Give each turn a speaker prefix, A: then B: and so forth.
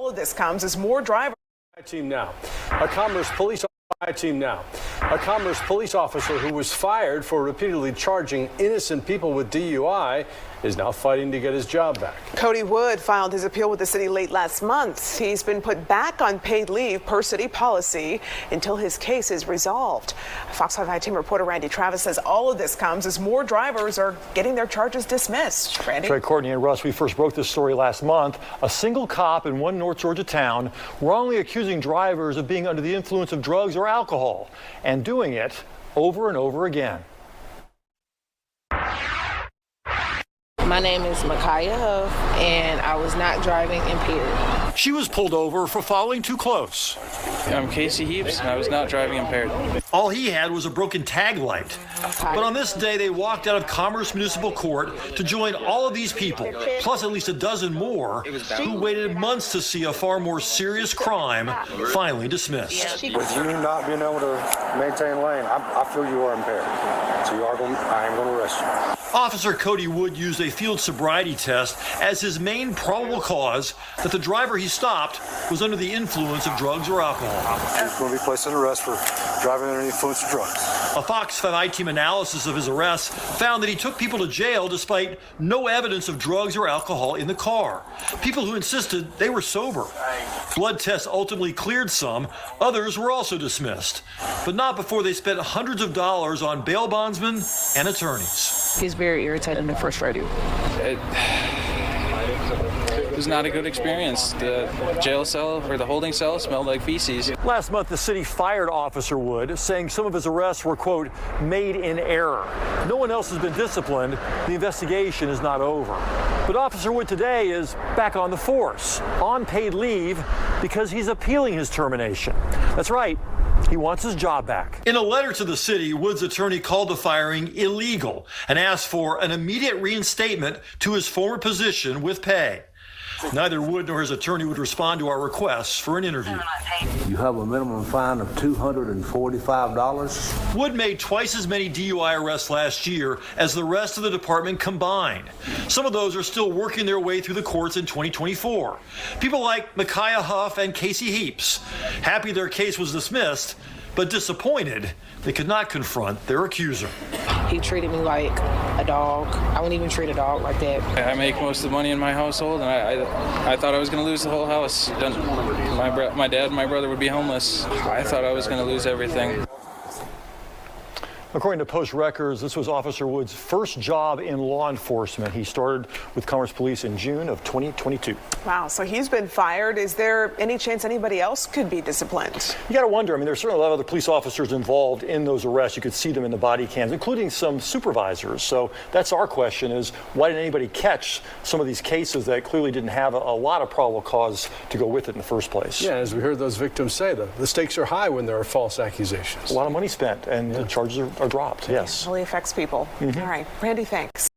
A: All of this comes as more drivers.
B: Team now. A Commerce police officer who was fired for repeatedly charging innocent people with DUI is now fighting to get his job back.
A: Cody Wood filed his appeal with the city late last month. He's been put back on paid leave per city policy until his case is resolved. Fox 5 team reporter Randy Travis says all of this comes as more drivers are getting their charges dismissed. Randy?
C: That's right, Courtney and Russ, we first broke this story last month. A single cop in one North Georgia town wrongly accusing drivers of being under the influence of drugs or alcohol and doing it over and over again.
D: My name is Micaiah Huff, and I was not driving impaired.
C: She was pulled over for following too close.
E: I'm Casey Heaps, and I was not driving impaired.
C: All he had was a broken tag light. But on this day, they walked out of Commerce Municipal Court to join all of these people, plus at least a dozen more, who waited months to see a far more serious crime finally dismissed.
F: With you not being able to maintain lane, I feel you are impaired. So I am going to arrest you.
C: Officer Cody Wood used a field sobriety test as his main probable cause that the driver he stopped was under the influence of drugs or alcohol.
F: He's going to be placed under arrest for driving under the influence of drugs.
C: A Fox 5 team analysis of his arrests found that he took people to jail despite no evidence of drugs or alcohol in the car. People who insisted they were sober. Blood tests ultimately cleared some. Others were also dismissed, but not before they spent hundreds of dollars on bail bondsmen and attorneys.
D: He's very irritating and frustrating.
E: It was not a good experience. The jail cell or the holding cell smelled like feces.
C: Last month, the city fired Officer Wood, saying some of his arrests were, quote, made in error. No one else has been disciplined. The investigation is not over. But Officer Wood today is back on the force, on paid leave, because he's appealing his termination. That's right. He wants his job back. In a letter to the city, Wood's attorney called the firing illegal and asked for an immediate reinstatement to his former position with pay. Neither Wood nor his attorney would respond to our requests for an interview.
G: You have a minimum fine of $245.
C: Wood made twice as many DUI arrests last year as the rest of the department combined. Some of those are still working their way through the courts in 2024. People like Micaiah Huff and Casey Heaps, happy their case was dismissed, but disappointed they could not confront their accuser.
D: He treated me like a dog. I wouldn't even treat a dog like that.
E: I make most of the money in my household, and I thought I was going to lose the whole house. My dad and my brother would be homeless. I thought I was going to lose everything.
C: According to Post records, this was Officer Wood's first job in law enforcement. He started with Commerce Police in June of 2022.
A: Wow, so he's been fired. Is there any chance anybody else could be disciplined?
C: You got to wonder. I mean, there's certainly a lot of other police officers involved in those arrests. You could see them in the body cams, including some supervisors. So that's our question is, why didn't anybody catch some of these cases that clearly didn't have a lot of probable cause to go with it in the first place?
B: Yeah, as we heard those victims say, the stakes are high when there are false accusations.
C: A lot of money spent, and the charges are dropped, yes.
A: It really affects people. All right, Randy, thanks.